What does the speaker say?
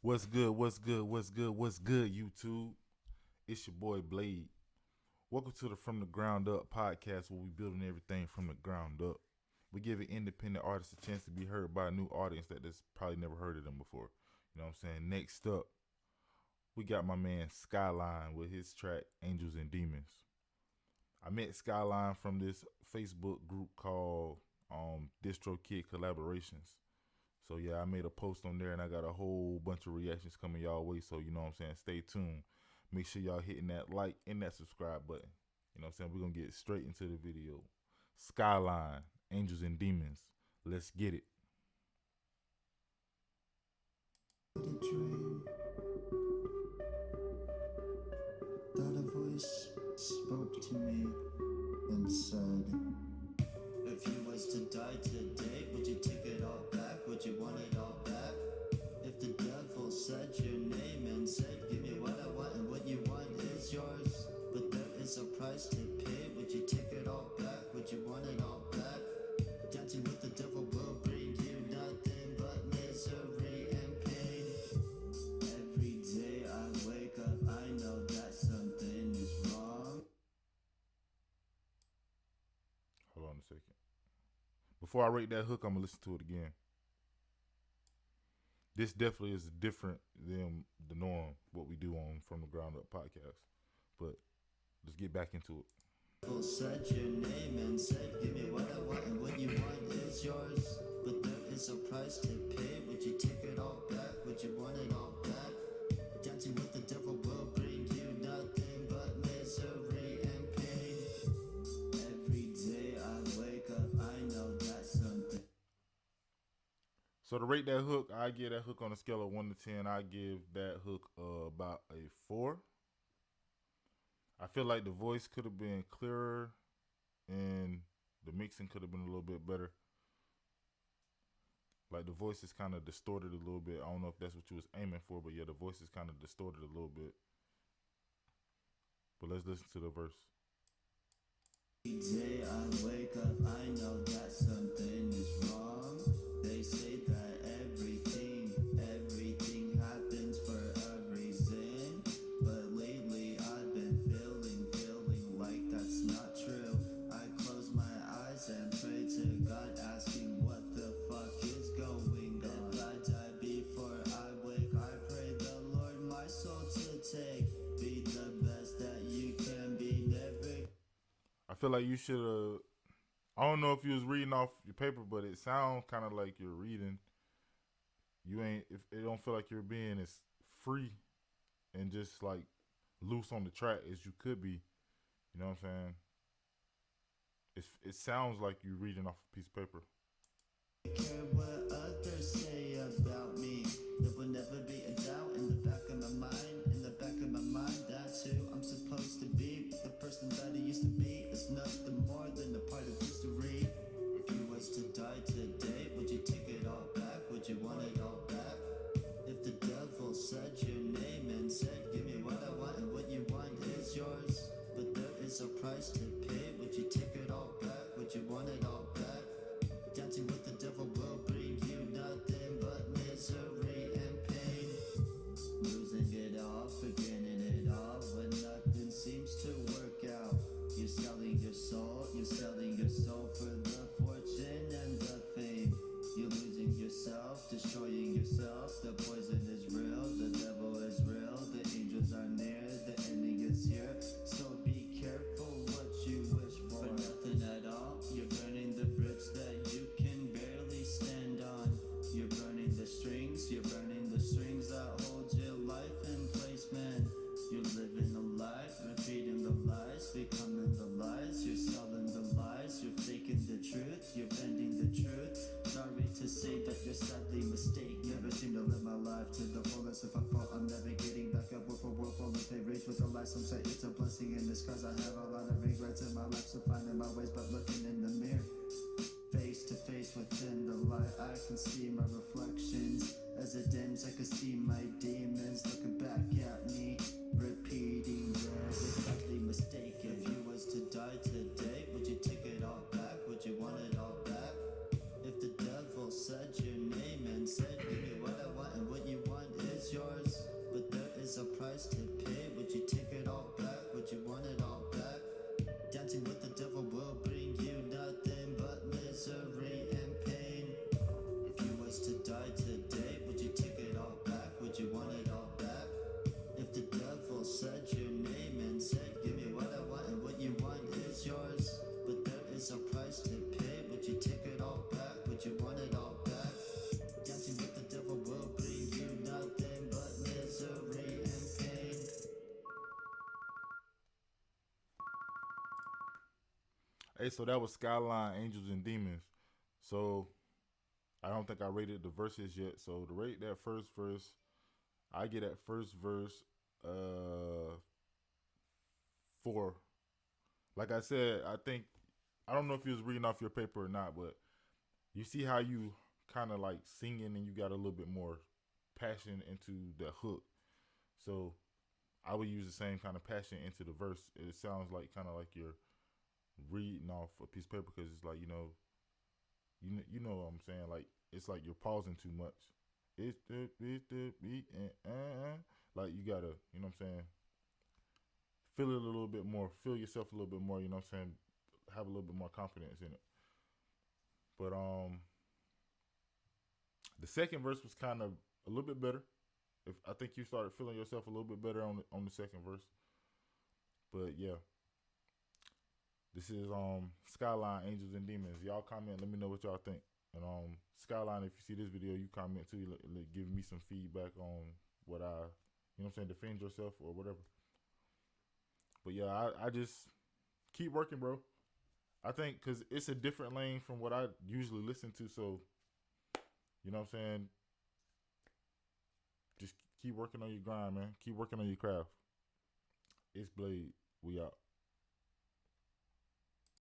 What's good? What's good? What's good? What's good, YouTube? It's your boy Blade. Welcome to the From the Ground Up podcast where we building everything from the ground up. We give independent artists a chance to be heard by a new audience that's probably never heard of them before. You know what I'm saying? Next up, we got my man Skyline with his track Angels and Demons. I met Skyline from this Facebook group called Distro Kid Collaborations. So yeah, I made a post on there and I got a whole bunch of reactions coming y'all way. So you know what I'm saying? Stay tuned. Make sure y'all hitting that like and that subscribe button. You know what I'm saying? We're gonna get straight into the video. Skyline, Angels and Demons. Let's get it. A dream. Thought a voice spoke to me and said, if you was to die today, would you take it all back? Would you want it all back? If the devil said your name and said, give me what I want and what you want is yours, but there is a price to pay, would you take it all back? Would you want it all back? Dancing with the devil will bring you nothing but misery and pain. Every day I wake up, I know that something is wrong. Hold on a second. Before I rate that hook, I'm gonna listen to it again. This definitely is different than the norm, what we do on From the Ground Up podcast. But let's get back into it. People said your name and said, give me what I want and what you want is yours, but there is a price to pay. Would you take it all back? Would you want it all back? Dancing with the devil will bring you nothing but misery and pain. Every day I wake up, I know that something. So to rate that hook, I give that hook on a scale of 1 to 10. I give that hook about a 4. I feel like the voice could have been clearer and the mixing could have been a little bit better. Like the voice is kind of distorted a little bit. I don't know if that's what you was aiming for, but yeah, the voice is kind of distorted a little bit. But let's listen to the verse. Every day I wake up, I know that something is wrong. They say that everything happens for a reason, but lately I've been feeling like that's not true. I close my eyes and pray to God, asking what the fuck is going on. If I die before I wake, I pray the Lord my soul to take. Be the best that you can be, never. I feel like you should have. I don't know if you was reading off your paper, but it sounds kind of like you're reading. You ain't. If it don't feel like you're being as free and just like loose on the track as you could be. You know what I'm saying? It sounds like you're reading off a piece of paper. Care what others say about me. There will never be a doubt in the back of my mind. In the back of my mind, that's who I'm supposed to be. The person that I used to be is nothing more than a part of history. If you was to die today, would you take it all back? Would you want it all back? If the devil said your name and said, give me what I want and what you want is yours, but there is a price to pay, would you take it all back? Would you want it all back? Dancing with the devil will bring you nothing but misery and pain. Losing it all, forgetting it all, when nothing seems to work out. You're selling your soul for the fortune and the fame. You're losing yourself, destroying yourself. The poison is real, the devil is real, the angels are near, the ending is here. So be careful what you wish for nothing at all. You're burning the bridge that you can barely stand on. You're burning the strings that hold your life in place, man. You're living a life, repeating the lies, becoming the lies. You're selling the lies, you're faking the truth, you're bending the truth. Sorry to say that you're sadly mistaken. Never seem to live my life to the fullest. If I fall, I'm never getting back up. With a world full of pain, rage with the lies. Some say it's a blessing in disguise. I have a lot of regrets in my life, so finding my ways, but looking in the mirror. Face to face within the light, I can see my reflections. As it dims, I can see my demons looking back at me, repeating this. It's sadly mistaken. If you was to die today, would you take it all back? Would you want it all back? If the devil said your name and said, give me what I want and what you want is Hey, so that was Skyline, Angels and Demons. So I don't think I rated the verses yet. So to rate that first verse, I get that first verse 4. Like I said, I don't know if you was reading off your paper or not, but you see how you kind of like singing and you got a little bit more passion into the hook. So I would use the same kind of passion into the verse. It sounds like kind of like you're reading off a piece of paper because it's like you know what I'm saying. Like it's like you're pausing too much. It's the beat and like you gotta you know what I'm saying. Feel it a little bit more. Feel yourself a little bit more. You know what I'm saying. Have a little bit more confidence in it. But the second verse was kind of a little bit better. If I think you started feeling yourself a little bit better on the second verse. But yeah, this is Skyline Angels and Demons. Y'all comment. Let me know what y'all think. And Skyline, if you see this video, you comment too. Give me some feedback on what you know what I'm saying, defend yourself or whatever. But yeah, I just keep working, bro. I think because it's a different lane from what I usually listen to. So, you know what I'm saying? Just keep working on your grind, man. Keep working on your craft. Itz Blade. We out.